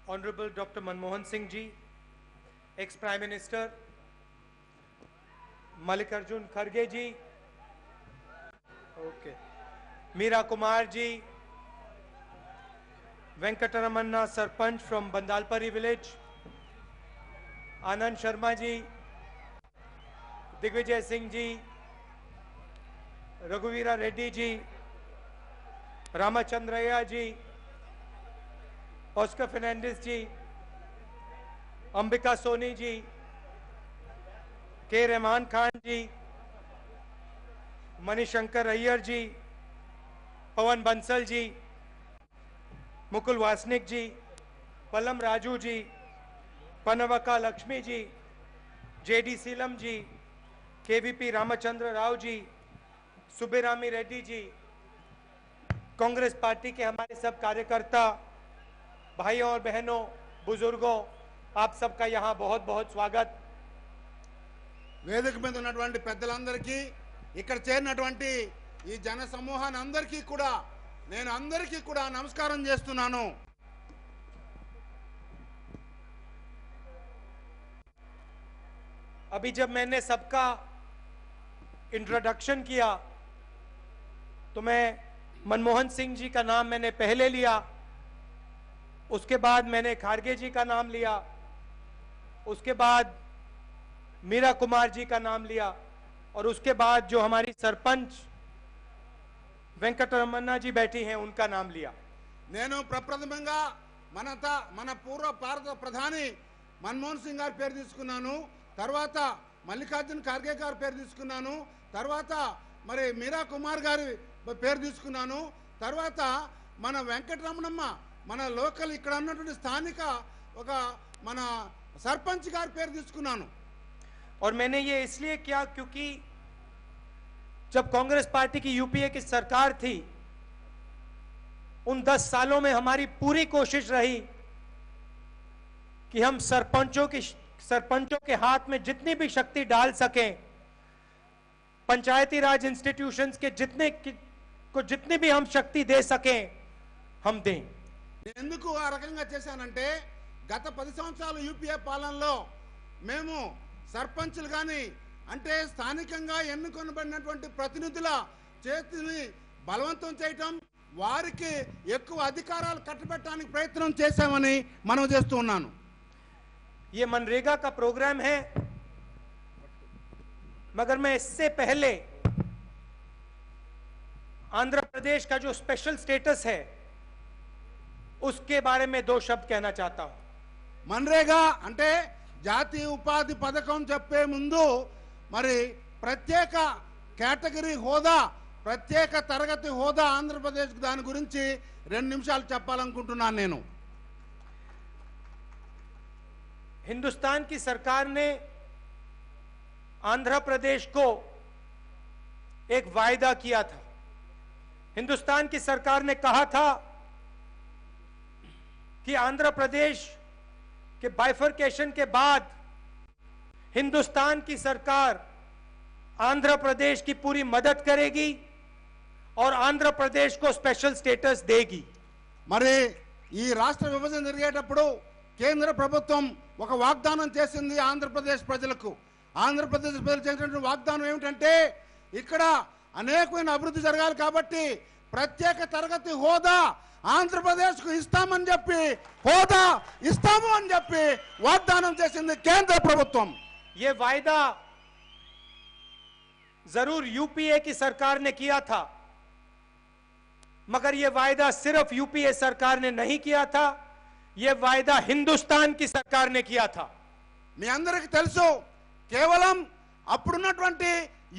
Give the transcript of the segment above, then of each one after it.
Honorable Dr. Manmohan Singh ji, ex-Prime Minister, Mallikarjun Kharge ji, okay, Meera Kumar ji, Venkataramanna Sarpanch from Bandalpuri village, Anand Sharma ji, Digvijay Singh ji, Raghuvira Reddy ji, Ramachandraya ji, Oscar Fernandez ji, Ambika Soni ji, K. Rahman Khan ji, Manishankar Iyer ji, Pawan Bansal ji, Mukul Vasnik ji, Pallam Raju ji, Panavaka Lakshmi ji, J.D. Seelam ji, KVP Ramachandra Rao ji, Subirami Reddy ji, Congress party के हमारे सब कार्यकर्ता, भाइयों और बहनों, बुजुर्गों, आप सबका यहाँ बहुत बहुत स्वागत। వేదిక మీద ఉన్నటువంటి పెద్దలందరికీ ఇక్కడ చేరినటువంటి ఈ జన సమూహాన్ని అందరికీ కూడా నేను అందరికీ కూడా నమస్కారం చేస్తున్నాను। अभी जब मैंने सबका इंट्रोडक्शन किया तो मैं मनमोहन सिंह जी का नाम मैंने पहले लिया, उसके बाद मैंने खारगे जी का नाम लिया, उसके बाद मीरा कुमार जी का नाम लिया और उसके बाद जो हमारी सरपंच वेंकटरमन्ना जी बैठी हैं उनका नाम लिया। నేను ప్రప్రథమంగా మన పూర్వ భారత ప్రధాని మన్మోహన్ సింగ్ గారి పేరు తీసుకున్నాను, తర్వాత మల్లికార్జున్ ఖార్గే గారి పేరు తీసుకున్నాను, తర్వాత మరి మీరా కుమార్ గారి పేరు తీసుకున్నాను, తర్వాత మన వెంకటరమణమ్మ మన లోకల్ ఇక్కడ ఉన్నటువంటి స్థానిక ఒక మన सरपंच गार पेर తీసుకున్నాను। और मैंने ये इसलिए किया क्योंकि जब कांग्रेस पार्टी की यूपीए की सरकार थी उन 10 सालों में हमारी पूरी कोशिश रही कि हम सरपंचों के हाथ में जितनी भी शक्ति डाल सकें, पंचायती राज इंस्टीट्यूशंस के जितनी भी हम शक्ति दे सकें हम दें। ఎందుకు ఆ రకంగా చేశానంటే గత 10 సంవత్సరాల యూపీఏ పాలనలో మేము సర్పంచులు గాని అంటే స్థానికంగా ఎన్నుకొనబడినటువంటి ప్రతినిధుల చేతిని బలవంతం చేయటం, వారికి ఎక్కువ అధికారాలు కట్టబెట్టడానికి ప్రయత్నం చేశామని మనం చేస్తూ ఉన్నాను। ये मनरेगा का प्रोग्राम है, मगर मैं इससे पहले आंध्र प्रदेश का जो स्पेशल स्टेटस है उसके बारे में 2 शब्द कहना चाहता हूं। मनरेगा అంటే జాతీయ ఉపాధి పథకం చెప్పే ముందు మరి ప్రత్యేక కేటగిరీ హోదా, ప్రత్యేక తరగతి హోదా ఆంధ్రప్రదేశ్ దాని గురించి 2 నిమిషాలు చెప్పాలనుకుంటున్నాను నేను। हिंदुस्तान की सरकार ने आंध्र प्रदेश को एक वायदा किया था। हिंदुस्तान की सरकार ने कहा था कि आंध्र प्रदेश के बाइफर्केशन के बाद हिंदुस्तान की सरकार आंध्र प्रदेश की पूरी मदद करेगी और आंध्र प्रदेश को स्पेशल स्टेटस देगी। మరి ఈ రాష్ట్ర విభజన జరిగేటప్పుడు కేంద్ర ప్రభుత్వం ఒక వాగ్దానం చేసింది ఆంధ్రప్రదేశ్ ప్రజలకు। ఆంధ్రప్రదేశ్ ప్రజలు చేసినటువంటి వాగ్దానం ఏమిటంటే ఇక్కడ అనేకమైన అభివృద్ధి జరగాలి కాబట్టి ప్రత్యేక తరగతి హోదా ఆంధ్రప్రదేశ్ కు ఇస్తామని చెప్పి హోదా ఇస్తాము అని చెప్పి వాగ్దానం చేసింది కేంద్ర ప్రభుత్వం। ये वायदा जरूर यूपीए की सरकार ने किया था, मगर ये वायदा सिर्फ यूपीए सरकार ने नहीं किया था, ये वायदा हिंदुस्तान की सरकार ने किया था। మీ అందరికీ తెలుసు కేవలం అప్పుడున్నటువంటి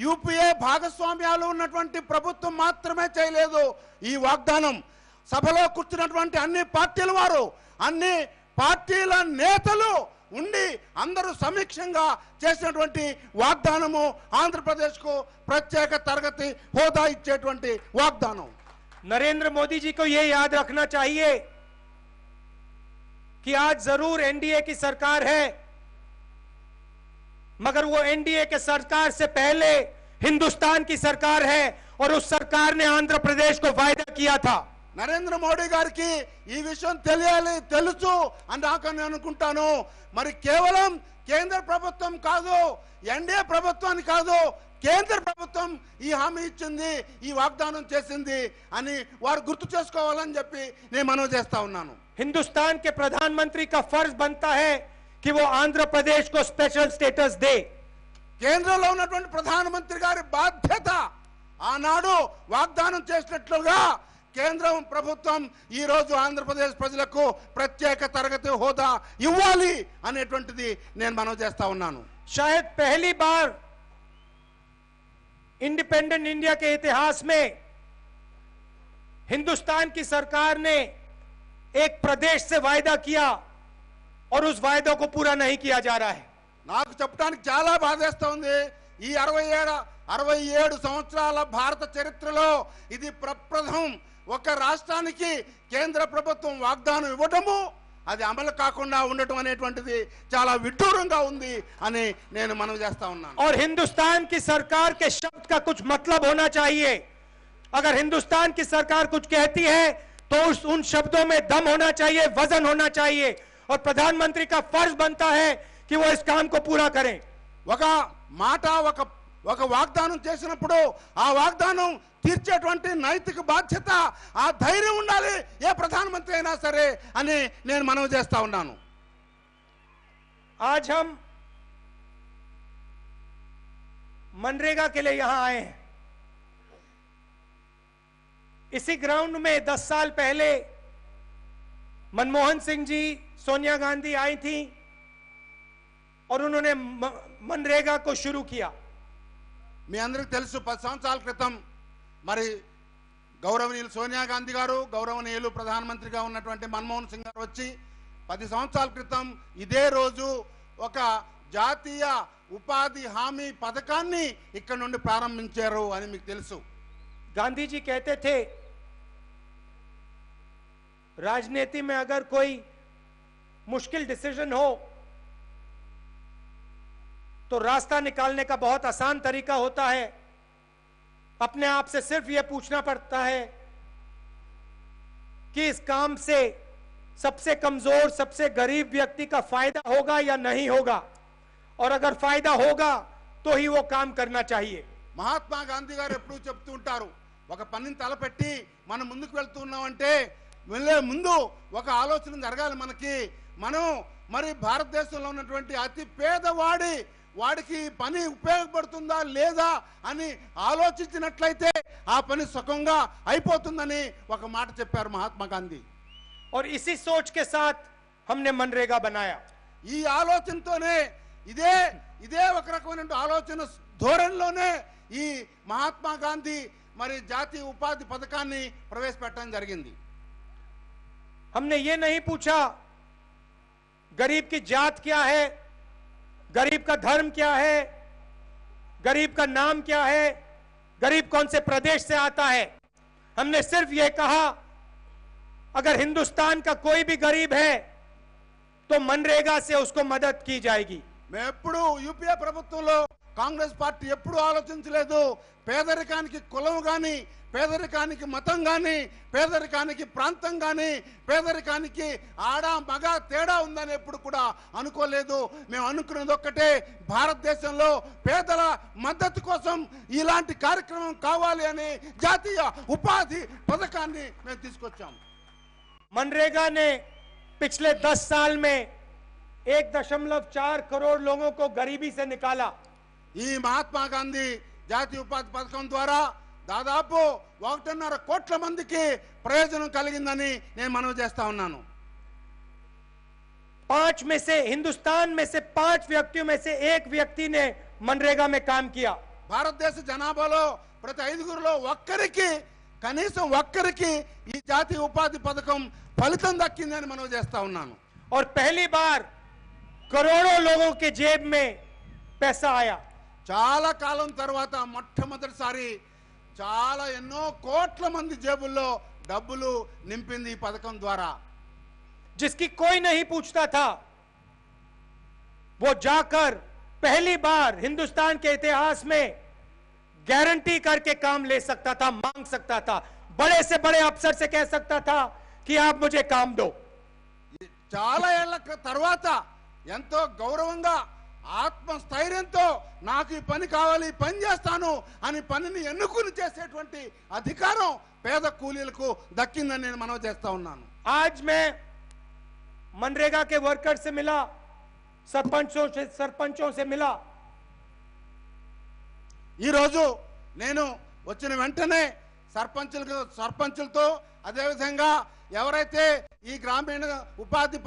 యూపీఏ భాగస్వామ్యాలు ఉన్నటువంటి ప్రభుత్వం మాత్రమే చేయలేదు ఈ వాగ్దానం। సభలో కూర్చున్నటువంటి అన్ని పార్టీల వారు, అన్ని పార్టీల నేతలు ఉండి అందరూ సమీక్షంగా చేసినటువంటి వాగ్దానము ఆంధ్రప్రదేశ్ కు ప్రత్యేక తరగతి హోదా ఇచ్చేటువంటి వాగ్దానం। नरेंद्र मोदी जी को यह याद रखना चाहिए कि आज जरूर एनडीए की सरकार है, मगर वो एनडीए के सरकार से पहले हिंदुस्तान की सरकार है और उस सरकार ने आंध्र प्रदेश को वायदा किया था। నరేంద్ర మోడీ గారికి ఈ విషయం తెలియాలి, తెలుసు అని నాకు నేను అనుకుంటాను. మరి కేవలం కేంద్ర ప్రభుత్వం కాదు, ఎన్డీఏ ప్రభుత్వాన్ని కాదు, కేంద్ర ప్రభుత్వం ఈ హామీ ఇచ్చింది, ఈ వాగ్దానం చేసింది అని వారు గుర్తు చేసుకోవాలని చెప్పి నేను మనవి చేస్తా ఉన్నాను. हिंदुस्तान के प्रधानमंत्री का फर्ज बनता है कि वो आंध्र प्रदेश को स्पेशल स्टेटस दे। కేంద్రంలో ఉన్నటువంటి ప్రధానమంత్రి గారి బాధ్యత ఆనాడు వాగ్దానం చేసినట్లుగా కేంద్రం ప్రభుత్వం ఈ రోజు ఆంధ్రప్రదేశ్ ప్రజలకు ప్రత్యేక తరగతి హోదా ఇవ్వాలి అనేటువంటిది నేను మనవి చేస్తా ఉన్నాను. शायद पहली बार इंडिपेंडेंट इंडिया के इतिहास में हिंदुस्तान की सरकार ने एक प्रदेश से वायदा किया और उस वायदे को पूरा नहीं किया जा रहा है। నాకు చెప్పడానికి చాలా బాధేస్తా ఉంది. ఈ 67 సంవత్సరాల భారత చరిత్రలో ఇది ప్రప్రథం ఒక రాష్ట్రానికి కేంద్ర ప్రభుత్వం వాగ్దానం ఇవ్వడము, అది అమలు కాకుండా ఉండటం అనేటువంటిది చాలా విడ్డూరంగా ఉంది అని నేను మనవి చేస్తా ఉన్నాను. और हिंदुस्तान की सरकार के शब्द का कुछ मतलब होना चाहिए। अगर हिंदुस्तान की सरकार कुछ कहती है तो उन शब्दों में दम होना चाहिए, वजन होना चाहिए, और प्रधानमंत्री का फर्ज बनता है कि वो इस काम को पूरा करें। ఒక మాట ఒక వాగ్దానం చేసినప్పుడు ఆ వాగ్దానం తీర్చేటువంటి నైతిక బాధ్యత, ఆ ధైర్యం ఉండాలి ఏ ప్రధానమంత్రి అయినా సరే అని నేను మనవి చేస్తా ఉన్నాను. आज हम मनरेगा के लिए यहां आए हैं। इसी ग्राउंड में 10 साल पहले मनमोहन सिंह जी, सोनिया गांधी आई थी और उन्होंने मनरेगा को शुरू किया। మీ అందరికీ తెలుసు 10 సంవత్సరాల క్రితం మరి గౌరవనీయులు సోనియా గాంధీ గారు, గౌరవనీయులు ప్రధానమంత్రిగా ఉన్నటువంటి మన్మోహన్ సింగ్ గారు వచ్చి 10 సంవత్సరాల క్రితం ఇదే రోజు ఒక జాతీయ ఉపాధి హామీ పథకాన్ని ఇక్కడ నుండి ప్రారంభించారు అని మీకు తెలుసు. गांधी जी कहते थे राजनीति में अगर कोई मुश्किल डिसीजन हो तो रास्ता निकालने का बहुत आसान तरीका होता है। अपने आप से सिर्फ यह पूछना पड़ता है कि इस काम से सबसे कमजोर, सबसे गरीब व्यक्ति का फायदा होगा या नहीं होगा, और अगर फायदा होगा तो ही वो काम करना चाहिए। మహాత్మా గాంధీ గారు ఎప్పుడూ చెప్తూ ఉంటారు, ఒక పనిని తలపెట్టి మనం ముందుకు వెళ్తున్నామంటే వెళ్ళే ముందు ఒక ఆలోచన జరగాలి మనకి. మనం మరి భారతదేశంలో ఉన్నటువంటి అతి వాడికి పని ఉపయోగపడుతుందా లేదా అని ఆలోచించినట్లయితే ఆ పని సుఖంగా అయిపోతుందని ఒక మాట చెప్పారు మహాత్మా గాంధీ. और इसी सोच के साथ हमने मनरेगा बनाया। ఈ ఆలోచనతోనే ఇదే ఒక రకమైన ఆలోచన ధోరణిలోనే ఈ మహాత్మా గాంధీ మరి జాతీయ ఉపాధి పథకాన్ని ప్రవేశపెట్టడం జరిగింది. हमने ये नहीं पूछा गरीब की जात क्या है, गरीब का धर्म क्या है, गरीब का नाम क्या है, गरीब कौन से प्रदेश से आता है। हमने सिर्फ यह कहा अगर हिंदुस्तान का कोई भी गरीब है तो मनरेगा से उसको मदद की जाएगी। मैं ఎప్పుడు యూపీఏ ప్రభుత్వంలో కాంగ్రెస్ పార్టీ ఎప్పుడు ఆలోచించలేదు పేదరికానికి కులం గాని, పేదరికానికి మతం గాని, పేదరికానికి ప్రాంతం గాని, పేదరికానికి ఆడ మగ తేడా ఉందని ఎప్పుడు కూడా అనుకోలేదు. మేము అనుకున్నది ఒక్కటే, భారతదేశంలో పేదల మద్దతు కోసం ఇలాంటి కార్యక్రమం కావాలి అని జాతీయ ఉపాధి పథకాన్ని మేము తీసుకొచ్చాం. मनरेगा ने पिछले 10 साल में 1.4 करोड़ लोगों को गरीबी से निकाला। ఈ మహాత్మా గాంధీ జాతీయ ఉపాధి పథకం ద్వారా దాదాపు 1.5 కోట్ల మందికి ప్రయోజనం కలిగిందని నేను మనవి చేస్తా ఉన్నాను. 5 में से हिंदुस्तान में से 5 व्यक्तियों में से एक व्यक्ति ने मनरेगा में काम किया। భారతదేశ జనాభాలో ప్రతి 5గురిలో కనీసం ఒక్కరికి ఈ జాతీయ ఉపాధి పథకం ఫలితం దక్కిందని మనవి చేస్తా ఉన్నాను. और पहली बार करोड़ों लोगों के जेब में पैसा आया। చాలా కాలం తర్వాత మొట్టమొదటిసారి చాలా ఎన్నో కోట్ల మంది జేబుల్లో డబ్బులు నింపింది ఈ పథకం ద్వారా. जिसकी कोई नहीं पूछता था वो जाकर पहली बार हिंदुस्तान के इतिहास में गारंटी करके काम ले सकता था, मांग सकता था, बड़े से बड़े अफसर से कह सकता था कि आप मुझे काम दो। చాలా ఏళ్ల తర్వాత ఎంతో గౌరవంగా ఆత్మస్థైర్యంతో నాకు ఈ పని కావాలి, ఈ పని చేస్తాను అని పనిని ఎన్నుకుని చేసేటువంటి అధికారం పేద కూలీలకు దక్కిందని నేను మనవి చేస్తా ఉన్నాను. आज मैं मनरेगा के वर्कर से मिला, सरपंचों से मिला. ఈ రోజు నేను వచ్చిన వెంటనే సర్పంచులతో అదేవిధంగా ఎవరైతే ఈ గ్రామీణ ఉపాధి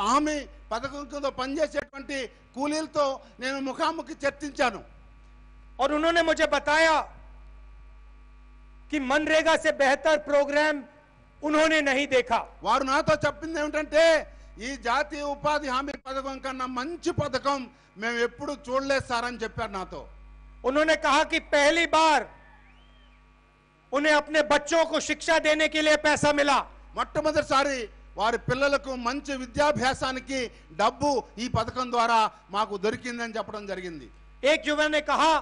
హామీ పథకం కింద పనిచేసేటువంటి కూలీలతో నేను ముఖాముఖి చర్చించాను. और उन्होंने मुझे बताया कि मनरेगा से बेहतर प्रोग्राम उन्होंने नहीं देखा. వారు నాతో చెప్పింది ఏమిటంటే ఈ జాతీయ ఉపాధి హామీ పథకం కన్నా మంచి పథకం మేము ఎప్పుడు చూడలేదు సార్ అని చెప్పారు నాతో. उन्होंने कहा कि पहली बार उन्हें अपने बच्चों को शिक्षा देने के लिए पैसा मिला. మొట్టమొదటిసారి వారి పిల్లలకు మంచి విద్యాభ్యాసానికి డబ్బు ఈ పథకం ద్వారా మాకు దొరికిందని చెప్పడం జరిగింది. एक युवा ने कहा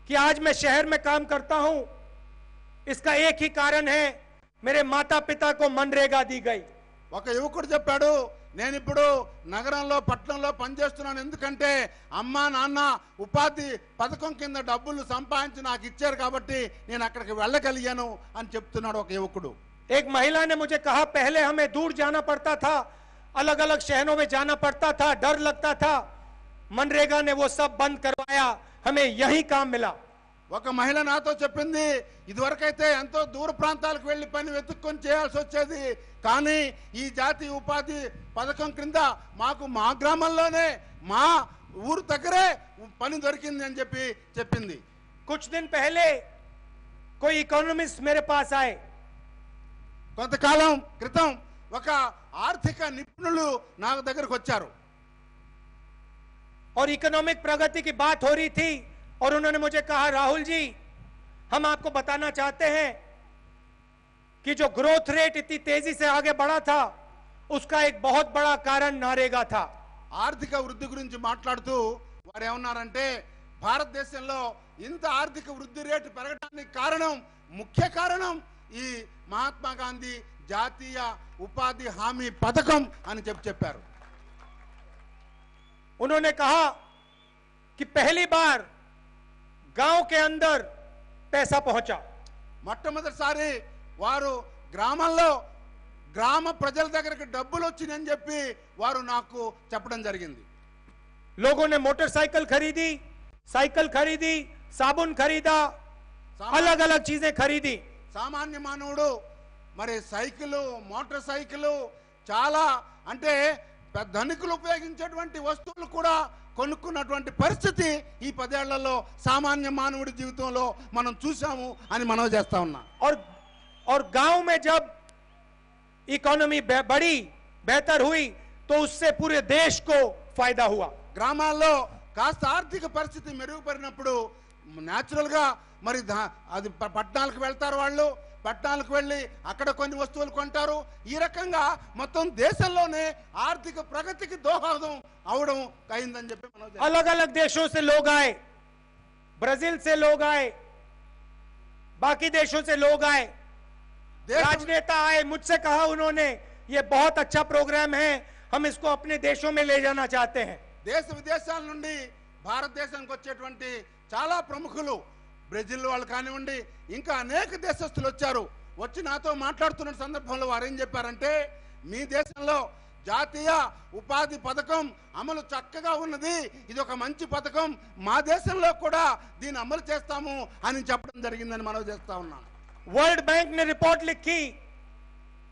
कि आज मैं शहर में काम करता हूं, इसका एक ही कारण है, मेरे माता पिता को मनरेगा दी गई. ఒక యువకుడు చెప్పాడు, నేను ఇప్పుడు నగరంలో పట్టణంలో పనిచేస్తున్నాను, ఎందుకంటే అమ్మా నాన్న ఉపాధి పథకం కింద డబ్బులు సంపాదించి నాకు ఇచ్చారు కాబట్టి నేను అక్కడికి వెళ్ళగలిగాను అని చెప్తున్నాడు ఒక యువకుడు. एक महिला ने मुझे कहा, पहले हमें दूर जाना पड़ता था, अलग अलग शहरों में जाना पड़ता था, डर लगता था, मनरेगा ने वो सब बंद करवाया, हमें यही काम मिला. ఒక మహిళ నాతో చెప్పింది, ఇదివరకైతే ఎంతో దూర ప్రాంతాలకు వెళ్లి పని వెతుక్కొని చేయాల్సి వచ్చేది, కానీ ఈ జాతీయ ఉపాధి పథకం క్రింద మాకు మా గ్రామంలోనే మా ఊరు దగ్గరే పని దొరికింది అని చెప్పింది. कुछ दिन पहले कोई इकोनॉमिस्ट मेरे पास आए. కొంతకాలం క్రితం ఒక ఆర్థిక నిపుణులు నా దగ్గరకు వచ్చారు. और इकोनॉमिक प्रगति की बात हो रही थी और उन्होंने मुझे कहा, राहुल जी हम आपको बताना चाहते हैं कि जो ग्रोथ रेट इतनी तेजी से आगे बढ़ा था उसका एक बहुत बड़ा कारण नरेगा था. ఆర్థిక వృద్ధి గురించి మాట్లాడుతూ వారు ఏమన్నారంటే, భారతదేశంలో ఇంత ఆర్థిక వృద్ధి రేటు పెరగడానికి ముఖ్య కారణం ఈ మహాత్మా గాంధీ జాతీయ ఉపాధి హామీ పథకం అని చెప్పారు. उन्होंने कहा कि पहली बार गांव के अंदर पैसा पहुंचा. మొట్టమొదటిసారి వారు గ్రామంలో గ్రామ ప్రజల దగ్గరికి డబ్బులు వచ్చినాయని చెప్పి వారు నాకు చెప్పడం జరిగింది. लोगों ने मोटरसाइकिल खरीदी, साइकिल खरीदी, साबुन खरीदा, अलग अलग चीजें खरीदी. సామాన్య మానవుడు మరి సైకిలు, మోటార్ సైకిలు, చాలా అంటే ధనికులు ఉపయోగించేటువంటి వస్తువులు కూడా కొనుక్కున్నటువంటి పరిస్థితి ఈ 10 ఏళ్లలో సామాన్య మానవుడి జీవితంలో మనం చూసాము అని మనవి చేస్తా ఉన్నా. और गांव में जब इकोनॉमी बढ़ी, बेहतर हुई, तो उससे पूरे देश को फायदा हुआ. గ్రామాల్లో కాస్త ఆర్థిక పరిస్థితి మెరుగుపడినప్పుడు న్యాచురల్ గా మరి అది పట్టణాలకు వెళ్తారు, వాళ్ళు పట్టణాలకు వెళ్ళి అక్కడ కొన్ని వస్తువులు కొంటారు. ఈ రకంగా మొత్తం దేశంలోనే ఆర్థిక ప్రగతికి దోహదం అవడం అయిందని చెప్పి మనం अलग अलग देशों से लोग आए, ब्राजील से लोग आए, बाकी देशों से लोग आए, राजनेता आए, मुझसे कहा उन्होंने ये बहुत अच्छा प्रोग्राम है, हम इसको अपने देशों में ले जाना चाहते हैं. దేశ విదేశాల నుండి భారతదేశానికి వచ్చేటువంటి చాలా ప్రముఖులు, బ్రెజిల్ వాళ్ళు కానివ్వండి, ఇంకా అనేక దేశస్తులు వచ్చారు. వచ్చి నాతో మాట్లాడుతున్న సందర్భంలో వారు ఏం చెప్పారంటే, మీ దేశంలో జాతీయ ఉపాధి పథకం అమలు చక్కగా ఉన్నది, ఇది ఒక మంచి పథకం, మా దేశంలో కూడా దీన్ని అమలు చేస్తాము అని చెప్పడం జరిగిందని మనం చేస్తా ఉన్నాం. वर्ल्ड बैंक ने रिपोर्ट लिखी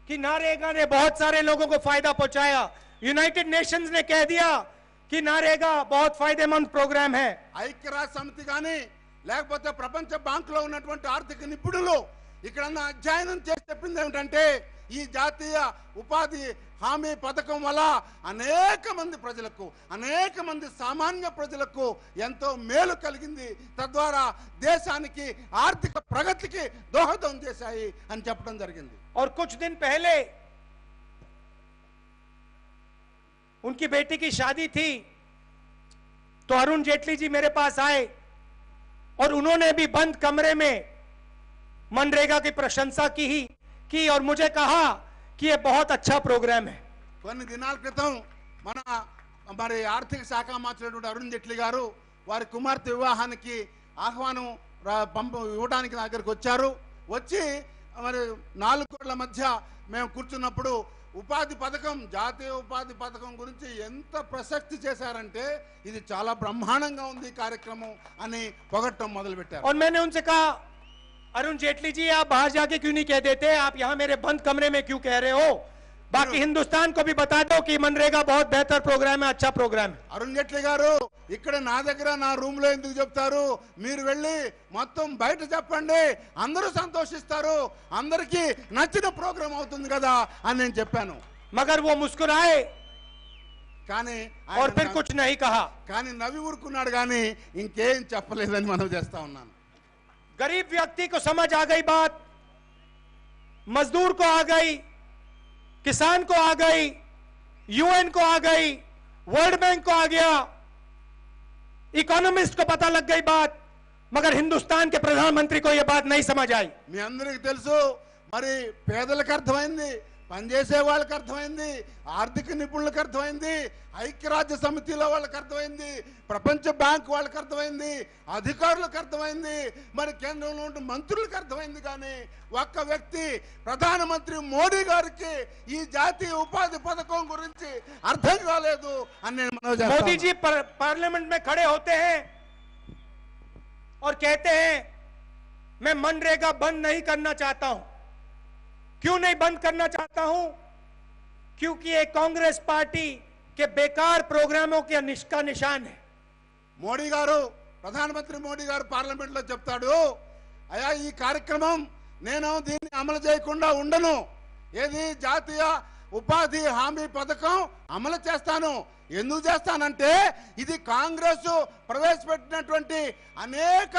कि नरेगा ने बहुत सारे लोगों को फायदा पहुंचाया. यूनाइटेड नेशंस ने कह दिया कि नरेगा बहुत फायदेमंद प्रोग्राम है. ఐక్యరాజ్య సమితి కానీ లేకపోతే ప్రపంచ బ్యాంకులో ఉన్నటువంటి ఆర్థిక నిపుణులు ఇక్కడ అధ్యయనం చేసి చెప్పింది ఏమిటంటే, ఈ జాతీయ ఉపాధి హామీ పథకం వల్ల అనేక మంది ప్రజలకు, అనేక మంది సామాన్య ప్రజలకు ఎంతో మేలు కలిగింది, తద్వారా దేశానికి ఆర్థిక ప్రగతికి దోహదం చేశాయి అని చెప్పడం జరిగింది. और कुछ दिन पहले उनकी बेटी की शादी थी, तो अरुण जेटली जी मेरे पास आए और उन्होंने भी बंद कमरे में मनरेगा की प्रशंसा की और मुझे कहा कि ये बहुत अच्छा प्रोग्राम है। కొన్ని దినాల క్రితం మరి ఆర్థిక శాఖ మంత్రి అరుణ్ జైట్లీ గారు వారి కుమార్తె వివాహానికి ఆహ్వానం ఇవ్వడానికి నా దగ్గరికి వచ్చారు. వచ్చి మరి 4 కోట్ల మధ్య మేము కూర్చున్నప్పుడు ఉపాధి పథకం, జాతీయ ఉపాధి పథకం గురించి ఎంత ప్రసక్తి చేశారంటే ఇది చాలా బ్రహ్మాండంగా ఉంది కార్యక్రమం అని పొగట్టం మొదలుపెట్టారు. और मैंने उनसे कहा, अरुण जेटली जी आप बाहर जाके क्यों नहीं कह देते, आप यहाँ मेरे बंद कमरे में क्यों कह रहे हो? बाकी हिंदुस्तान को भी बता दो कि मनरेगा बहुत बेहतर प्रोग्राम है, अच्छा प्रोग्राम है. అరుణ్ జైట్లీ గారు ఇక్కడ నా దగ్గర నా రూమ్ లో ఎందుకు చెప్తారు, మీరు వెళ్ళి మొత్తం బయట చెప్పండి, అందరూ సంతోషిస్తారు, అందరికీ నచ్చిన ప్రోగ్రామ్ అవుతుంది కదా అని నేను చెప్పాను. मगर वो मुस्कुराए కానీ और फिर कुछ नहीं कहा. కానీ నవ్వి ఊరుకున్నాడు, కానీ ఇంకేం చెప్పలేదని మనం చేస్తా ఉన్నాను. गरीब व्यक्ति को समझ आ गई बात, मजदूर को आ गई, किसान को आ गई, यूएन को आ गई, वर्ल्ड बैंक को आ गया, इकोनॉमिस्ट को पता लग गई बात, मगर हिंदुस्तान के प्रधानमंत्री को यह बात नहीं समझ आई. మీ అందరికీ తెలుసు, మరి పేదలకు అర్థమైంది, పనిచేసే వాళ్ళకి అర్థమైంది, ఆర్థిక నిపుణులకు అర్థమైంది, ఐక్యరాజ్య సమితిలో వాళ్ళకి అర్థమైంది, ప్రపంచ బ్యాంక్ వాళ్ళకి అర్థమైంది, అధికారులకు అర్థమైంది, మరి కేంద్రంలో ఉండే మంత్రులకు అర్థమైంది. కానీ ఒక్క వ్యక్తి ప్రధానమంత్రి మోడీ గారికి ఈ జాతీయ ఉపాధి పథకం గురించి అర్థం కాలేదు అని నేను మనవి చేస్తాను. मोदी जी पार्लियामेंट में खड़े होते हैं और कहते हैं मैं मनरेगा बंद नहीं करना चाहता हूं. क्यों नहीं बंद करना चाहता हूं? क्योंकि ये कांग्रेस पार्टी के बेकार प्रोग्रामों के का निशान है. మోడీ గారు, ప్రధానమంత్రి మోడీ గారు పార్లమెంట్ లో చెప్తాడు, అయ్యా ఈ కార్యక్రమం నేను దీన్ని అమలు చేయకుండా ఉండను, ఏది జాతీయ ఉపాధి హామీ పథకం అమలు చేస్తాను. ఎందుకు చేస్తానంటే ఇది కాంగ్రెస్ ప్రవేశపెట్టినటువంటి అనేక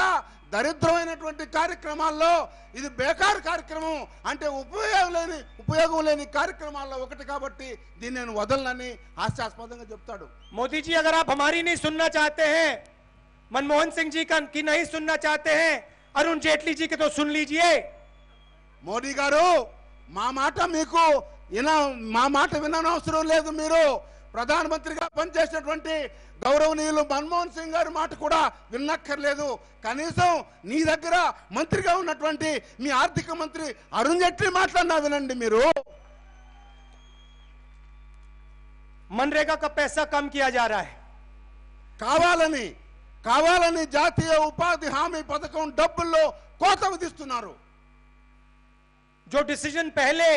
దరిద్రమైనటువంటి కార్యక్రమాల్లో ఇది బేకార్ కార్యక్రమం, అంటే ఉపయోగం లేని కార్యక్రమాల్లో ఒకటి కాబట్టి దీన్ని నేను వదలనని హాస్యాస్పదంగా చెప్తాడు. मोदी जी अगर आप हमारी नहीं सुनना चाहते हैं, मनमोहन सिंह जी की नहीं सुनना चाहते हैं, अरुण जेटली जी की तो सुन लीजिए. మోడీ గారు మా మాట మీకు మా మాట విననవసరం లేదు. మీరు ప్రధానమంత్రిగా పనిచేసినటువంటి గౌరవనీయులు మన్మోహన్ సింగ్ గారి మాట కూడా విన్నక్కర్లేదు. కనీసం నీ దగ్గర మంత్రిగా ఉన్నటువంటి మీ ఆర్థిక మంత్రి అరుణ్ జైట్లీ మాట్లాడినా వినండి. మీరు मनरेगा का पैसा कम किया जा रहा है. కావాలని జాతీయ ఉపాధి హామీ పథకం డబ్బుల్లో కోత విధిస్తున్నారు. जो डिसीजन पहले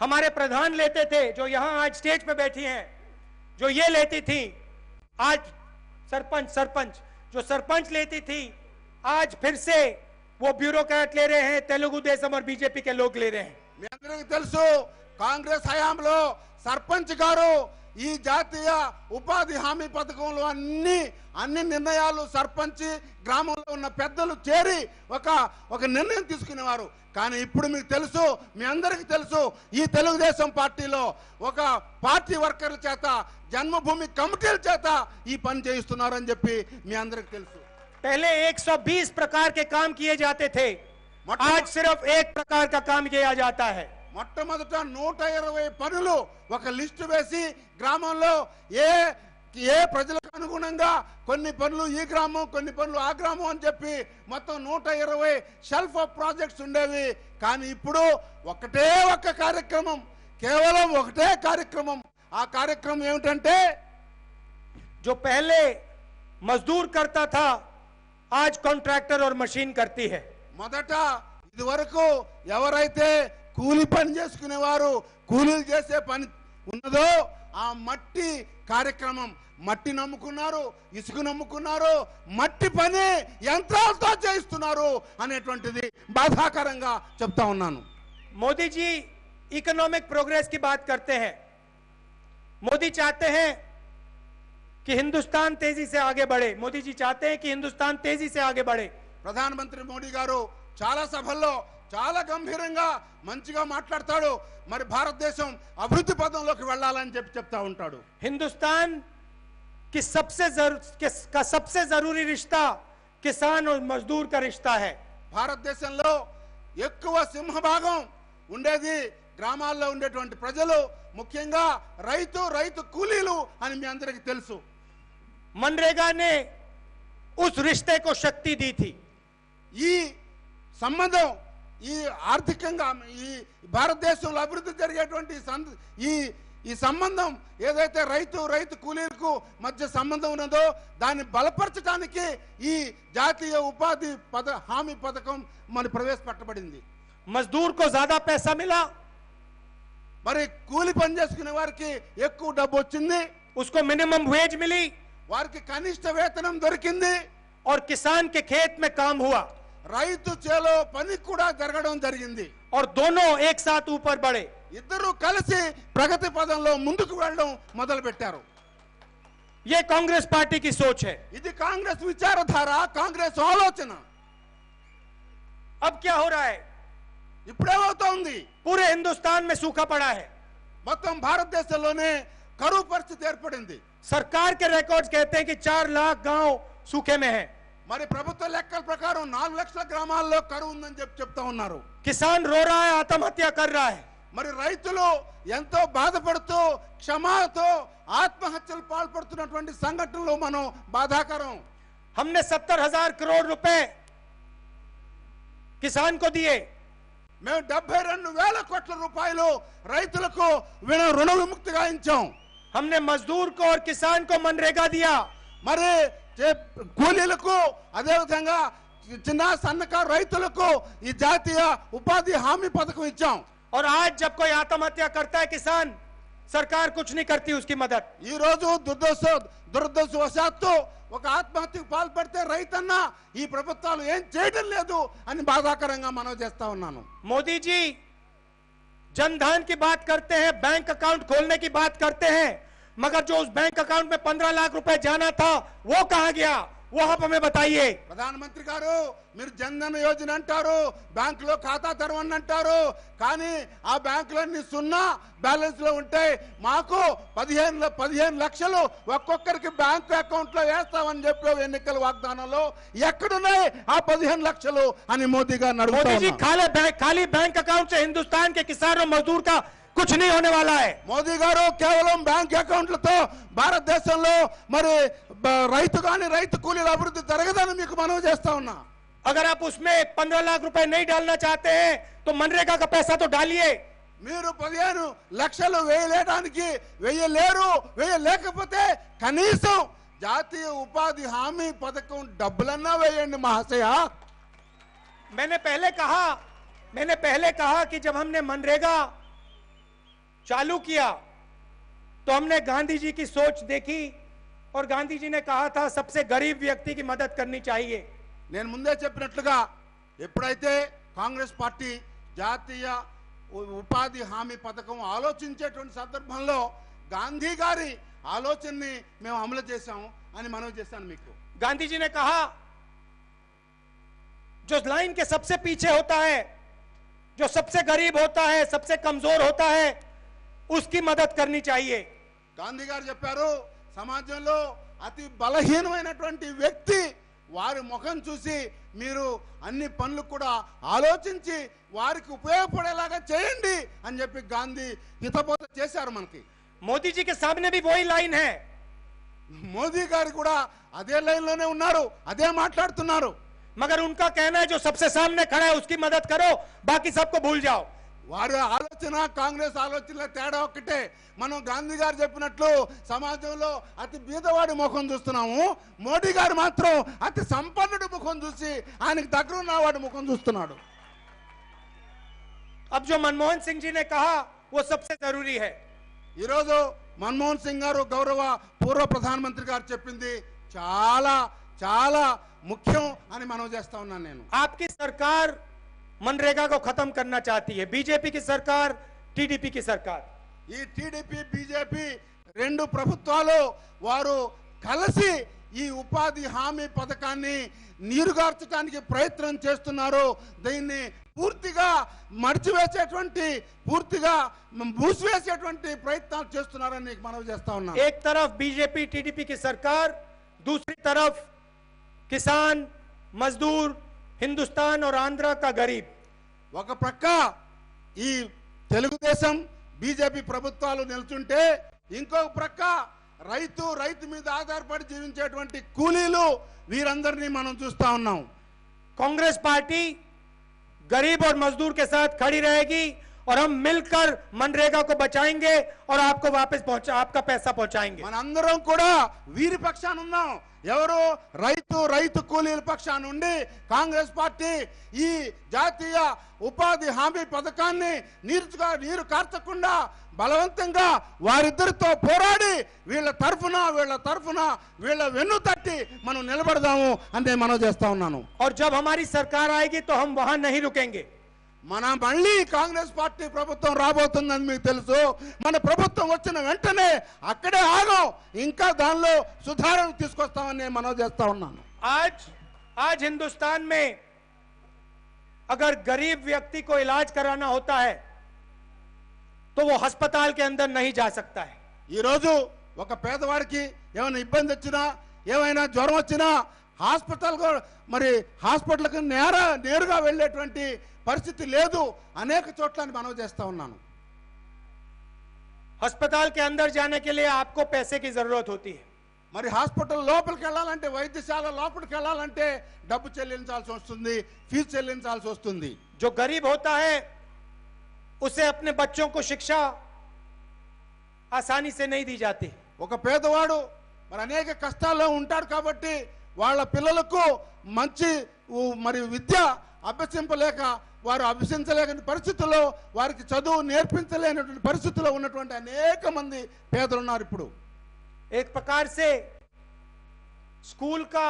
हमारे प्रधान लेते थे, जो यहां आज स्टेज पे बैठी हैं, जो ये लेती थी, आज सरपंच जो सरपंच लेती थी, आज फिर से वो ब्यूरोक्रेट ले रहे हैं, तेलुगु देशम और बीजेपी के लोग ले रहे हैं. మీ అందరికీ తెలుసు, కాంగ్రెస్ హయాంలో సర్పంచ్ గారు ఈ జాతీయ ఉపాధి హామీ పథకంలో అన్ని నిర్ణయాలు సర్పంచ్ గ్రామంలో ఉన్న పెద్దలు చేరి ఒక నిర్ణయం తీసుకునేవారు. కానీ ఇప్పుడు మీకు తెలుసు, మీ అందరికీ తెలుసు, ఈ తెలుగుదేశం పార్టీలో ఒక పార్టీ వర్కర్ల చేత, జన్మభూమి కమిటీల చేత ఈ పని చేయిస్తున్నారని చెప్పి మీ అందరికీ తెలుసు. पहले 120 प्रकार के काम किए जाते थे, आज सिर्फ एक प्रकार का काम किया जाता है. మొట్టమొదట 120 పనులు ఒక లిస్టు వేసి గ్రామంలో ఏ ప్రజలకు అనుగుణంగా కొన్ని పనులు ఈ గ్రామం, కొన్ని పనులు ఆ గ్రామం అని చెప్పి మొత్తం 120 షెల్ఫ్ ఆఫ్ ప్రాజెక్ట్స్ ఉండేవి. కానీ ఇప్పుడు ఒక్క కార్యక్రమం, కేవలం ఒకటే కార్యక్రమం. ఆ కార్యక్రమం ఏమిటంటే, जो पहले मजदूर करता था आज कॉन्ट्रैक्टर और मशीन करती है. మొదట ఇది వరకు ఎవరైతే కూలి పని చేసుకునేవారు, కూలీలు చేసే పని ఉన్నదో ఆ మట్టి కార్యక్రమం, మట్టి నమ్ముకున్నారు, ఇసుక నమ్ముకున్నారు, మట్టి పని యంత్రాలతో చేయిస్తున్నారు అనేటువంటిది బాధాకరంగా చెప్తా ఉన్నాను. मोदी जी इकोनॉमिक प्रोग्रेस की बात करते हैं. मोदी चाहते हैं कि हिंदुस्तान तेजी से आगे बढ़े. मोदी जी चाहते हैं कि हिंदुस्तान तेजी से आगे बढ़े. ప్రధానమంత్రి మోడీ గారు చాలా సభల్లో చాలా గంభీరంగా మంచిగా మాట్లాడతాడు. మరి భారతదేశం అభివృద్ధి పదంలోకి వెళ్ళాలని చెప్తా ఉంటాడు. हिंदुस्तान की सबसे जरूरी रिश्ता किसान और मजदूर का रिश्ता है. భారతదేశంలో ఎక్కువ సింహభాగం ఉండేది గ్రామాల్లో ఉండేటువంటి ప్రజలు, ముఖ్యంగా రైతు కూలీలు అని మీ అందరికీ తెలుసు. मनरेगा ने उस रिश्ते को शक्ति दी थी. ఈ సంబంధం ఈ ఆర్థికంగా ఈ భారతదేశంలో అభివృద్ధి జరిగేటువంటి ఈ సంబంధం ఏదైతే రైతు కూలీలకు మధ్య సంబంధం ఉన్నదో దాన్ని బలపరచడానికి ఈ జాతీయ ఉపాధి హామీ పథకం మన ప్రవేశపెట్టబడింది. मजदूर को ज्यादा पैसा मिला, మరి కూలి పని చేసుకునే వారికి ఎక్కువ డబ్బు వచ్చింది, उसको मिनिमम वेज मिली వారికి కనిష్ట వేతనం దొరికింది, और किसान के खेत में काम हुआ, రైతు చేలో పని కూడా జరగడం జరిగింది. और दोनों एक साथ ऊपर बढ़े. ఇద్దరు కలిసి ప్రగతి పదంలో ముందుకు వెళ్ళడం మొదలు పెట్టారు. ये कांग्रेस पार्टी की सोच है. ఇది కాంగ్రెస్ విచారధార, కాంగ్రెస్ ఆలోచన. अब क्या हो रहा है? ఇప్పుడేమవుతోంది? पूरे हिंदुस्तान में सूखा पड़ा है. మొత్తం భారతదేశంలోనే కరువు పరిస్థితి ఏర్పడింది. सरकार के रिकॉर्ड्स कहते हैं कि 4 लाख गांव सूखे में हैं. మరి ప్రభుత్వ లెక్కల ప్రకారం 4 లక్షల గ్రామాల్లో కరువు ఉందని చెప్తా ఉన్నారు. किसान रो रहा है, आत्महत्या कर रहा है. మరి రైతులు ఎంతో బాధపడుతూ క్షమాతో ఆత్మహత్యలు పాల్పడుతున్నటువంటి సంఘటనలు మనం బాధాకరం. हमने 70,000 करोड़ रुपए किसान को दिए. మేము 72,000 కోట్ల రూపాయలు రైతులకు రుణ విముక్తిగా ఇచ్చాం. हमने मजदूर को और किसान को मनरेगा दिया. మరి కూలీలకు అదే విధంగా చిన్న సన్నకారు రైతులకు ఈ జాతీయ ఉపాధి హామీ పథకం ఇచ్చాం. और आज जब कोई आत्महत्या करता है किसान, सरकार कुछ नहीं करती उसकी मदद. ఈ రోజు దురదృష్టవశాత్తు ఒక ఆత్మహత్యకు పాల్పడితే రైతన్న ఈ ప్రభుత్వాలు ఏం చేయడం లేదు అని బాధాకరంగా మనం చేస్తా ఉన్నాను. मोदी जी जनधन की बात करते हैं, बैंक अकाउंट खोलने की बात करते हैं, मगर जो उस बैंक अकाउंट में 15 लाख रुपए जाना था वो कहां गया? वो आप हमें बताइए. ప్రధానమంత్రి గారు, మీరు జన్ధన్ యోజన అంటారు, బ్యాంకులో ఖాతా తెరవండి అంటారు, కానీ ఆ బ్యాంకులన్నీ సున్నా బ్యాలెన్స్ లో ఉంటాయి. మాకు 15 లక్షలు ఒక్కొక్కరికి బ్యాంకు అకౌంట్ లో వేస్తామని చెప్పి ఎన్నికల వాగ్దానంలో ఎక్కడున్నాయి ఆ 15 లక్షలు అని మోదీ గారిని मोदी जी అడుగుతున్నారు. खाली बैंक अकाउंट से हिंदुस्तान के किसान और मजदूर का कुछ नहीं होने वाला है. మోదీ గారు కేవలం బ్యాంక్ అకౌంట్లతో భారతదేశంలో మరి రైతు కానీ రైతు కూలీల అభివృద్ధి జరగదని మీకు మనవి చేస్తా ఉన్నా. अगर आप उसमें 15 लाख रुपए नहीं डालना चाहते हैं तो मनरेगा का पैसा तो डालिए. మీరు 15 లక్షలు వేయలేకపోతే కనీసం జాతీయ ఉపాధి హామీ పథకం డబ్బులన్నా వేయండి మహాశయ. मैंने पहले कहा कि जब हमने मनरेगा चालू किया तो हमने गांधी जी की सोच देखी और गांधी जी ने कहा था सबसे गरीब व्यक्ति की मदद करनी चाहिए. నేను ముందే చెప్పినట్లుగా ఎప్పుడైతే కాంగ్రెస్ పార్టీ జాతీయ ఉపాధి హామీ పథకం ఆలోచించేటువంటి సందర్భంలో గాంధీ గారి ఆలోచనని మేము అమలు చేశాం అని మనవి చేశాను మీకు. गांधी जी ने कहा जो लाइन के सबसे पीछे होता है, जो सबसे गरीब होता है, सबसे कमजोर होता है, उसकी मदद करनी चाहिए. గాంధీ గారు చెప్పారు, సమాజంలో అతి బలహీనమైనటువంటి వ్యక్తి వారి ముఖం చూసి మీరు అన్ని పనులు కూడా ఆలోచించి వారికి ఉపయోగపడేలాగా చేయండి అని చెప్పి గాంధీ హితబోధ చేశారు మనకి. मोदी जी के सामने भी वही लाइन है. మోదీ గారు కూడా అదే లైన్ లోనే ఉన్నారు, అదే మాట్లాడుతున్నారు. मगर उनका कहना है जो सबसे सामने खड़ा है उसकी मदद करो, बाकी सबको भूल जाओ. వారి ఆలోచన కాంగ్రెస్ ఆలోచనల తేడా ఒక్కటే. మనం గాంధీ గారు చెప్పినట్లు సమాజంలో అతి బీదవాడి ముఖం చూస్తున్నాము, మోడీ గారు మాత్రం అతి సంపన్నుడి ముఖం చూసి ఆయనకు దగ్గర ఉన్నవాడి ముఖం చూస్తున్నాడు. अब जो मनमोहन सिंह जी ने कहा वो सबसे जरूरी है. ఈరోజు మన్మోహన్ సింగ్ గారు గౌరవ పూర్వ ప్రధానమంత్రి గారు చెప్పింది చాలా చాలా ముఖ్యం అని మనం చేస్తా ఉన్నాను నేను. आपकी सरकार मनरेगा को खत्म करना चाहती है, बीजेपी की सरकार, टीडीपी की सरकार. ఈ టీడీపీ బీజేపీ రెండు ప్రభుత్వాలు వారు కలిసి ఈ ఉపాధి హామీ పథకాన్ని నీరుగార్చడానికి ప్రయత్నం చేస్తున్నారు. దీన్ని పూర్తిగా మర్చివేసేటువంటి పూర్తిగా మూసివేసేటువంటి ప్రయత్నాలు చేస్తున్నారని మనవి చేస్తా ఉన్నాం. एक तरफ बीजेपी टीडीपी की सरकार, दूसरी तरफ किसान, मजदूर, हिंदुस्तान और आंध्र का गरीब. ఒక ప్రక్క ఈ తెలుగుదేశం బీజేపీ ప్రభుత్వాలు నిల్చుంటే ఇంకొక ప్రక్క రైతు మీద ఆధారపడి జీవించేటువంటి కూలీలు వీరందరినీ మనం చూస్తా ఉన్నాం. कांग्रेस पार्टी गरीब और मजदूर के साथ खड़ी रहेगी और हम मिलकर मनरेगा को बचाएंगे और आपको वापस आपका पैसा पहुंचाएंगे. మనందరం కూడా వీరి పక్షాన ఉన్నాం. ఎవరు? రైతు కూలీల పక్షాన ఉండి కాంగ్రెస్ పార్టీ ఈ జాతీయ ఉపాధి హామీ పథకాన్ని నీరు కార్చకుండా బలవంతంగా వారిద్దరితో పోరాడి వీళ్ళ తరఫున వీళ్ళ వెన్ను తట్టి మనం నిలబడదాము అంటే మనం చేస్తా ఉన్నాను. और जब हमारी सरकार आएगी तो हम वहां नहीं रुकेंगे. మన మళ్ళీ కాంగ్రెస్ పార్టీ ప్రభుత్వం రాబోతుందని మీకు తెలుసు. మన ప్రభుత్వం వచ్చిన వెంటనే అక్కడే ఆగం, ఇంకా దానిలో సుధారణ తీసుకొస్తామని మనం చేస్తా ఉన్నాను. आज हिंदुस्तान में अगर गरीब व्यक्ति को इलाज कराना होता है तो वो अस्पताल के अंदर नहीं जा सकता है. ఈ రోజు ఒక పేదవాడికి ఏమైనా ఇబ్బంది వచ్చినా ఏమైనా జ్వరం వచ్చినా హాస్పిటల్కి నేరుగా వెళ్ళేటువంటి పరిస్థితి లేదు. అనేక చోట్ల మనం చేస్తా ఉన్నాను. अस्पताल के अंदर जाने के लिए आपको पैसे की जरूरत होती है. మరి హాస్పిటల్ లోపలికి వెళ్ళాలంటే వైద్యశాల లోపలికి వెళ్ళాలంటే డబ్బు చెల్లించాల్సి వస్తుంది, ఫీజు చెల్లించాల్సి వస్తుంది. जो गरीब होता है उसे अपने बच्चों को शिक्षा आसानी से नहीं दी जाती. ఒక పేదవాడు మరి అనేక కష్టాల్లో ఉంటాడు కాబట్టి వాళ్ళ పిల్లలకు మంచి విద్య అభ్యసించలేని పరిస్థితుల్లో వారికి చదువు నేర్పించలేనటువంటి పరిస్థితుల్లో ఉన్నటువంటి అనేక మంది పేదలు ఉన్నారు. ఇప్పుడు एक प्रकार से स्कूल का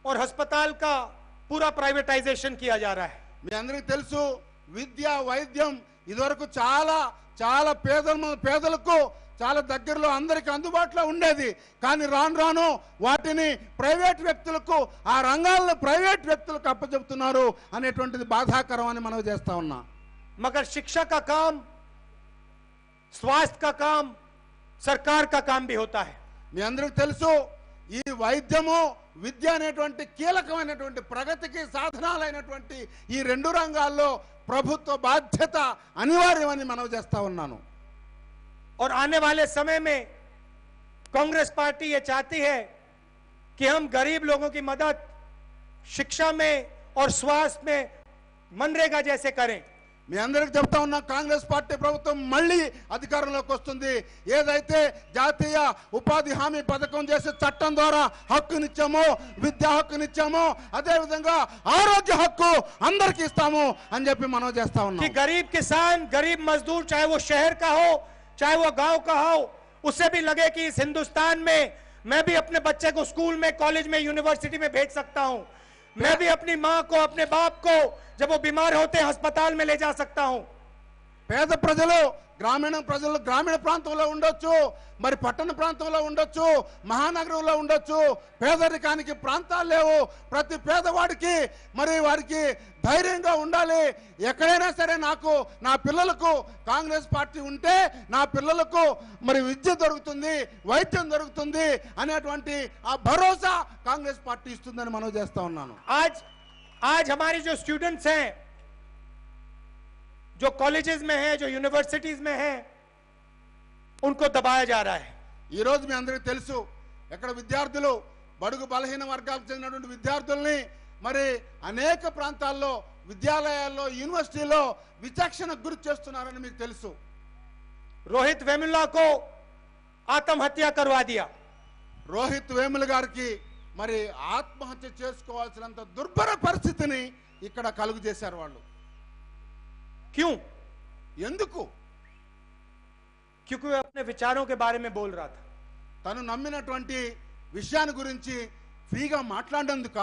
और अस्पताल का पूरा प्राइवेटाइजेशन किया जा रहा है. మీ అందరికీ తెలుసు విద్య వైద్యం ఇదివరకు చాలా పేదలకు చాలా దగ్గరలో అందరికీ అందుబాటులో ఉండేది. కానీ రాను వాటిని ప్రైవేట్ వ్యక్తులకు ఆ రంగాలను ప్రైవేట్ వ్యక్తులకు అప్పచెప్తున్నారు అనేటువంటిది బాధాకరం అని మనం చేస్తా ఉన్నాం. मगर शिक्षा का काम, स्वास्थ्य का काम सरकार का काम भी होता है. మీ అందరికీ తెలుసు ఈ వైద్యము విద్య అనేటువంటి కీలకమైనటువంటి ప్రగతికి సాధనాలైనటువంటి ఈ రెండు రంగాల్లో ప్రభుత్వ బాధ్యత అనివార్యమని మనం చేస్తా ఉన్నాను. और आने वाले समय में कांग्रेस पार्टी ये चाहती है कि हम गरीब लोगों की मदद शिक्षा में और स्वास्थ्य में मनरेगा जैसे करें. మీ అందరికీ చెప్తా ఉన్నా కాంగ్రెస్ పార్టీ ప్రభుత్వం మళ్ళీ అధికారంలోకి వస్తుంది. ఏదైతే జాతీయ ఉపాధి హామీ పథకం చేసే చట్టం ద్వారా హక్కునిచ్చామో, విద్యా హక్కునిచ్చామో, అదే విధంగా ఆరోగ్య హక్కు అందరికీ ఇస్తాము అని చెప్పి మనం చేస్తా ఉన్నాం. कि गरीब किसान, गरीब मजदूर, चाहे वो शहर का हो चाहे वो गांव का हो, उसे भी लगे कि इस हिंदुस्तान में मैं भी अपने बच्चे को स्कूल में, कॉलेज में, यूनिवर्सिटी में भेज सकता हूं. मैं भी अपनी मां को, अपने बाप को जब वो बीमार होते हैं अस्पताल में ले जा सकता हूं. పేద ప్రజలు గ్రామీణ ప్రాంతంలో ఉండొచ్చు, మరి పట్టణ ప్రాంతంలో ఉండొచ్చు, మహానగరంలో ఉండొచ్చు. పేదరికానికి ప్రాంతాలు లేవు. ప్రతి పేదవాడికి మరి వారికి ధైర్యంగా ఉండాలి. ఎక్కడైనా సరే నాకు నా పిల్లలకు కాంగ్రెస్ పార్టీ ఉంటే నా పిల్లలకు మరి విద్య దొరుకుతుంది, వైద్యం దొరుకుతుంది అనేటువంటి ఆ భరోసా కాంగ్రెస్ పార్టీ ఇస్తుందని మనం చేస్తా ఉన్నాను. आज हमारे जो स्टूडेंट्स हैं, जो कॉलेजेस में हैं, जो यूनिवर्सिटीज में हैं, उनको दबाया जा रहा है. ఈ రోజు మీ అందరికీ తెలుసు ఎక్కడ విద్యార్థులు బడుగు బలహీన వర్గాలకు చెందినటువంటి విద్యార్థుల్ని మరి అనేక ప్రాంతాల్లో విద్యాలయాల్లో యూనివర్సిటీలో విచక్షణకు గురి చేస్తున్నారని మీకు తెలుసు. रोहित वेमुला को आत्महत्या करवा दिया. రోహిత్ వేముల గారికి మరి ఆత్మహత్య చేసుకోవాల్సినంత దుర్భర పరిస్థితిని ఇక్కడ కలుగు చేశారు వాళ్ళు. क्यों? ఎందుకు? क्योंकि वह अपने विचारों के बारे में बोल रहा था. తను నమ్మినటువంటి విషయాన్ని గురించి ఫ్రీగా మాట్లాడేందుక?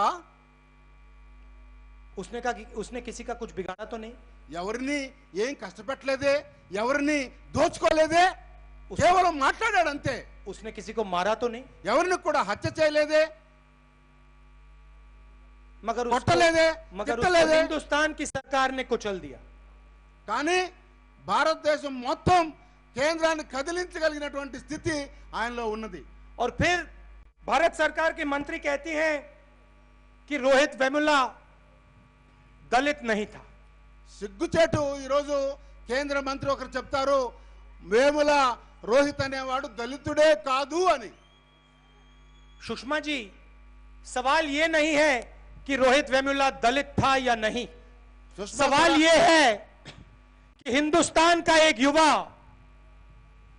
उसने कहा कि उसने किसी का कुछ बिगाड़ा तो नहीं, ఎవరిని ఏం కష్టపెట్టలేదే, ఎవరిని దోచుకోలేదే, కేవలం మాట్లాడాడు అంతే. उसने किसी को मारा तो नहीं, ఎవరిని కూడా హత్య చేయలేదే, मगर हिंदुस्तान की सरकार ने कुचल दिया. కానీ భారతదేశం మొత్తం కేంద్రాన్ని కదిలించగలిగినటువంటి స్థితి ఆయనలో ఉన్నది. और फिर भारत सरकार के मंत्री कहती हैं कि रोहित वेमुला दलित नहीं था. సిగ్గుచేటు ఈరోజు కేంద్ర మంత్రి ఒకరు చెప్తారు వేముల రోహిత్ అనేవాడు దళితుడే కాదు అని. सुषमा जी, सवाल ये नहीं है कि रोहित वेमुला दलित था या नहीं, सवाल ये है कि हिंदुस्तान का एक युवा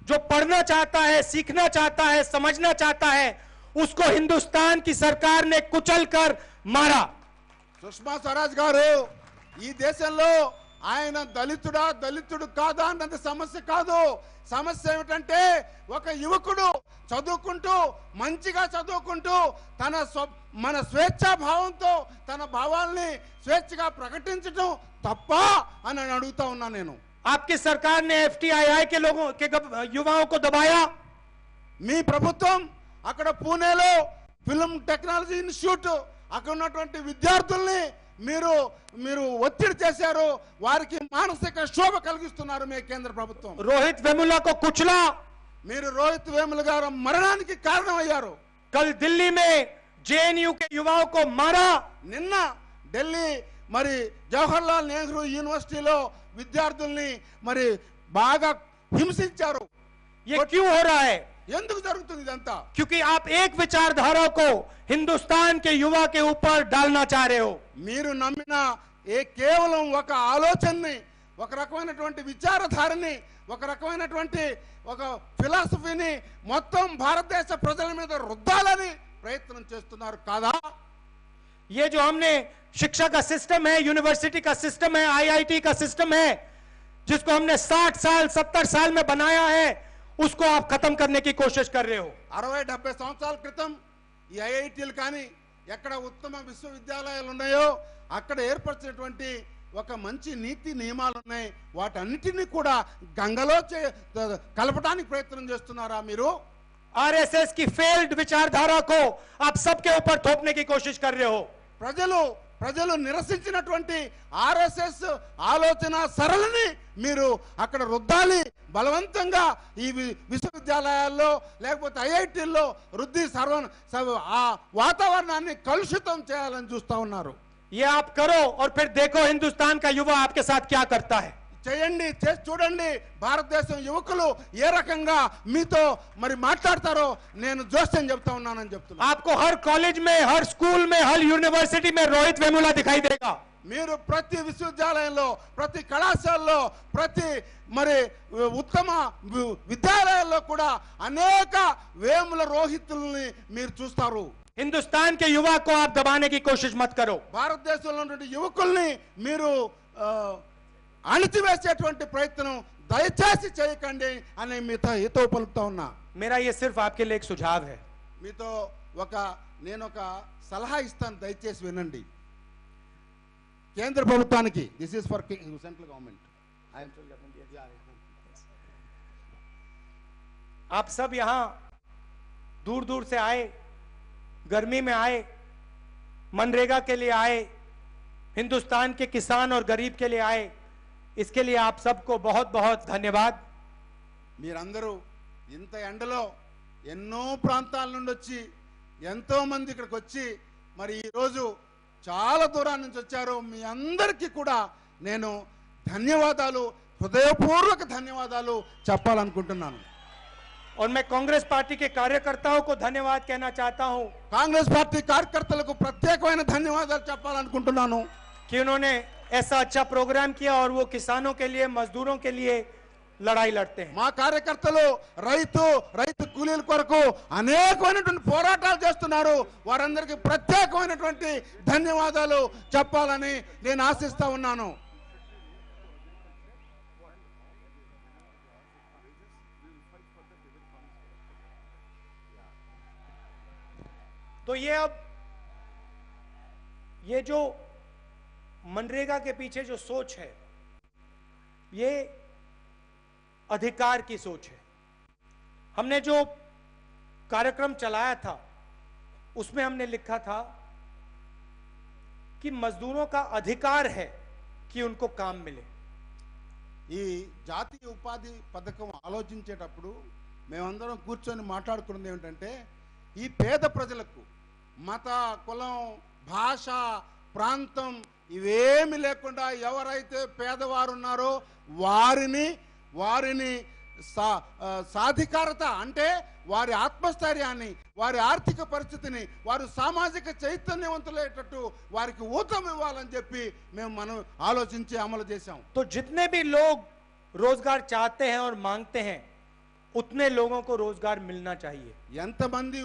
जो पढ़ना चाहता है, सीखना चाहता है, समझना चाहता है, उसको हिंदुस्तान की सरकार ने कुचल कर मारा. సుష్మా స్వరాజ్ గారు ఈ దేశంలో ఆయన దళితుడా దళితుడు కాదా అన్నది సమస్య కాదు. సమస్య ఏమిటంటే ఒక యువకుడు చదువుకుంటూ మంచిగా చదువుకుంటూ మన స్వేచ్ఛా భావంతో తన భావాల్ని స్వేచ్ఛగా ప్రకటించడం తప్ప అని అడుగుతా ఉన్నా నేను. आपकी सरकार ने FTII के लोगों के युवाओं को दबाया. మీ ప్రభుత్వం అక్కడ పూణేలో ఫిల్మ్ టెక్నాలజీ ఇన్స్టిట్యూట్ అక్కడ ఉన్నటువంటి విద్యార్థుల్ని మీరు ఒత్తిడి చేశారు, వారికి మానసిక శోభ కలిగిస్తున్నారు మీ కేంద్ర ప్రభుత్వం. रोहित वेमुला को कुचला. మీరు రోహిత్ వేముల గారు మరణానికి కారణమయ్యారు. कल दिल्ली में JNU के युवाओं को मारा. నిన్న ఢిల్లీ మరి జవహర్లాల్ నెహ్రూ యూనివర్సిటీలో విద్యార్థుల్ని మరి బాగా హింసించారు. ये क्यों हो रहा है? ఎందుకు జరుగుతుంది ఇదంతా? क्योंकि आप एक विचारधारा को हिंदुस्तान के युवा के ऊपर डालना चाह रहे हो. మీరు నమ్మిన కేవలం ఒక ఆలోచనని, ఒక రకమైనటువంటి విచారధారని, ఒక రకమైనటువంటి ఒక ఫిలాసఫీని మొత్తం భారతదేశ ప్రజల మీద రుద్దాలని ప్రయత్నం చేస్తున్నారు కాదా? ये जो हमने शिक्षा का सिस्टम है, यूनिवर्सिटी का सिस्टम है, IIT का सिस्टम है, जिसको हमने 60 साल 70 साल में बनाया है, उसको आप खत्म करने की कोशिश कर रहे हो. 60-70 సంవత్సరాల క్రితం ఈ ఐఐటీలు కానీ ఎక్కడ ఉత్తమ విశ్వవిద్యాలయాలు ఉన్నాయో అక్కడ ఏర్పరిచినటువంటి ఒక మంచి నీతి నియమాలు ఉన్నాయి, వాటన్నిటిని కూడా గంగలో కలపడానికి ప్రయత్నం చేస్తున్నారా మీరు? RSS की फेल्ड विचारधारा को आप सबके ऊपर थोपने की कोशिश कर रहे हो. ప్రజలు నిరసించినటువంటి ఆర్ఎస్ఎస్ ఆలోచన సరళిని మీరు అక్కడ రుద్దాలి, బలవంతంగా ఈ విశ్వవిద్యాలయాల్లో లేకపోతే ఐఐటీల్లో రుద్ది ఆ వాతావరణాన్ని కలుషితం చేయాలని చూస్తా ఉన్నారు. ये आप करो और फिर देखो हिंदुस्तान का युवा आपके साथ क्या करता है. చేయండి, చేసి చూడండి భారతదేశం యువకులు ఏ రకంగా మీతో మరి మాట్లాడతారో నేను జోస్యం చెప్తా ఉన్నానని చెప్తున్నా. आपको हर कॉलेज में, हर स्कूल में, हर यूनिवर्सिटी में रोहित वेमुला दिखाई देगा. మీరు ప్రతి విశ్వవిద్యాలయంలో, ప్రతి కళాశాలలో, ప్రతి మరి ఉత్తమ విద్యాలయాల్లో కూడా అనేక వేముల రోహితుల్ని మీరు చూస్తారు. हिंदुस्तान के युवा को आप दबाने की कोशिश मत करो. భారతదేశంలో ఉన్నటువంటి యువకుల్ని మీరు అణిచివేసేటువంటి ప్రయత్నం దయచేసి చేయకండి అని మీతో హితో పలుకుతా ఉన్నా. मेरा ये सिर्फ आपके लिए एक सुझाव है. మీతో నేను ఒక సలహా ఇస్తాను, దయచేసి వినండి. కేంద్ర ప్రభుత్వానికి, this is for central government. आप सब यहाँ दूर दूर से आए, गर्मी में आए, मनरेगा के लिए आए, हिंदुस्तान के किसान और गरीब के लिए आए, इसके लिए आप सबको बहुत बहुत धन्यवाद. మీరందరూ ఇంత ఎండలో ఎన్నో ప్రాంతాల నుండి వచ్చి ఎంతో మంది ఇక్కడికి వచ్చి మరి ఈరోజు చాలా దూరం నుంచి వచ్చారు. మీ అందరికీ కూడా నేను ధన్యవాదాలు, హృదయపూర్వక ధన్యవాదాలు చెప్పాలనుకుంటున్నాను. और मैं कांग्रेस पार्टी के कार्यकर्ताओं को धन्यवाद कहना चाहता हूं. కాంగ్రెస్ పార్టీ కార్యకర్తలకు ప్రత్యేకమైన ధన్యవాదాలు చెప్పాలనుకుంటున్నాను. कि उन्होंने ऐसा अच्छा प्रोग्राम किया और वो किसानों के लिए, मजदूरों के लिए लड़ाई लड़ते हैं. మా కార్యకర్తలు రైతు కూలీల కొరకు అనేకమైనటువంటి పోరాటాలు చేస్తున్నారు. వారందరికీ ప్రత్యేకమైనటువంటి ధన్యవాదాలు చెప్పాలని నేను ఆశిస్తా ఉన్నాను. तो ये जो मनरेगा के पीछे जो सोच है, ये अधिकार की सोच है. हमने जो कार्यक्रम चलाया था उसमें हमने लिखा था कि मजदूरों का अधिकार है कि उनको काम मिले. ఈ జాతీయ ఉపాధి పథకం ఆలోచించేటప్పుడు మేమందరం కూర్చొని మాట్లాడుకున్నది ఏమిటంటే ఈ పేద ప్రజలకు మత, కులం, భాష, ప్రాంతం ఇవేమి లేకుండా ఎవరైతే పేదవారు ఉన్నారో వారిని సాధికారత అంటే వారి ఆత్మస్థైర్యాన్ని, వారి ఆర్థిక పరిస్థితిని, వారు సామాజిక చైతన్యవంతులయ్యేటట్టు వారికి ఊతం ఇవ్వాలని చెప్పి మనం ఆలోచించి అమలు చేశాం. तो जितने भी लोग रोजगार चाहते हैं और मांगते हैं उतने लोगों को रोजगार मिलना चाहिए. ఎంతమంది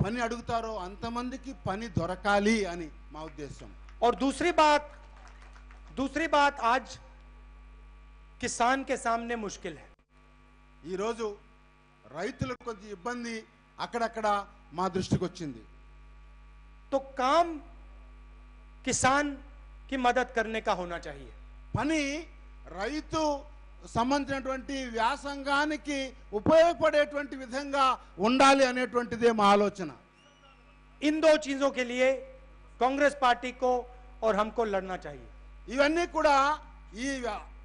పని అడుగుతారో అంతమందికి పని దొరకాలి అని మా ఉద్దేశం. और दूसरी बात आज किसान के सामने मुश्किल है. ఈ రోజు రైతులకు కొంచెం ఇబ్బంది అక్కడక్కడ మా దృష్టికి వచ్చింది. तो काम किसान की मदद करने का होना चाहिए. పని రైతు సంబంధించినటువంటి వ్యాసంగానికి ఉపయోగపడేటువంటి విధంగా ఉండాలి అనేటువంటిదే మా ఆలోచన. इन दो चीजों के लिए कांग्रेस पार्टी को और हमको लड़ना चाहिए. ఇవన్నీ కూడా ఈ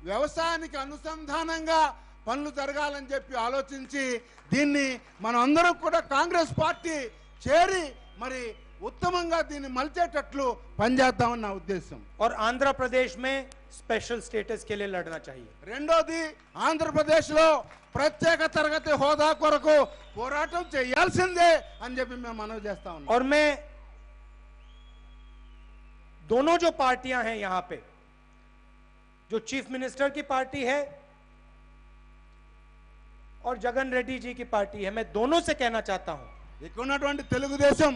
వ్యవసాయానికి అనుసంధానంగా పనులు జరగాలని చెప్పి ఆలోచించి దీన్ని మనం అందరం కూడా కాంగ్రెస్ పార్టీ చేరి మరి उत्तमंगा దీన్ని మల్చేటట్లు పనిచేద్దామని నా ఉద్దేశం. और आंध्र प्रदेश में स्पेशल स्टेटस के लिए लड़ना चाहिए. రెండోది ఆంధ్రప్రదేశ్ లో ప్రత్యేక తరగతి హోదా కొరకు పోరాటం చేయాల్సిందే అని చెప్పి మేము మనవి చేస్తా ఉన్నాం. और मैं दोनों जो पार्टियां हैं यहां पे, जो चीफ मिनिस्टर की पार्टी है और जगन रेड्डी जी की पार्टी है, मैं दोनों से कहना चाहता हूं ఇక్కడ ఉన్నటువంటి తెలుగుదేశం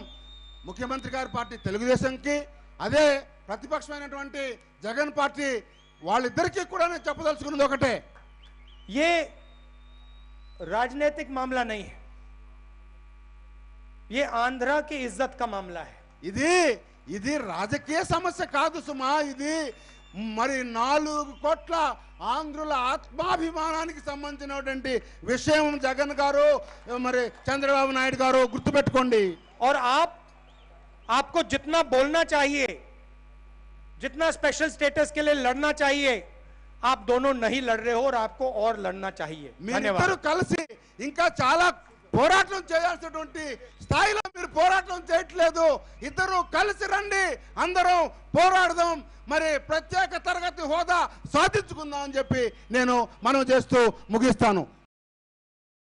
ముఖ్యమంత్రి గారి పార్టీ తెలుగుదేశంకి అదే ప్రతిపక్షమైనటువంటి జగన్ పార్టీ వాళ్ళిద్దరికీ కూడా నేను చెప్పదలుచుకున్నది ఒకటే, ये राजनीतिक मामला नहीं है, ये आंध्रा की इज्जत का मामला है. ఇది రాజకీయ సమస్య కాదు సుమా, ఇది మరి 4 కోట్ల ఆంధ్రుల ఆత్మాభిమానానికి సంబంధించినటువంటి విషయం. జగన్ గారు మరి చంద్రబాబు నాయుడు గారు గుర్తుపెట్టుకోండి. और आपको जितना बोलना चाहिए, जितना स्पेशल स्टेटस के लिए लड़ना चाहिए, आप दोनों नहीं लड़ रहे हो और आपको और लड़ना चाहिए. మీరిద్దరూ కలిసి ఇంకా చాలా పోరాటం చేయాల్సినటువంటి స్థాయిలో మీరు పోరాటం చేయట్లేదు. ఇద్దరు కలిసి రండి, అందరం పోరాడదాం, మరి ప్రత్యేక తరగతి హోదా సాధించుకుందాం అని చెప్పి నేను మనవి చేస్తూ ముగిస్తాను.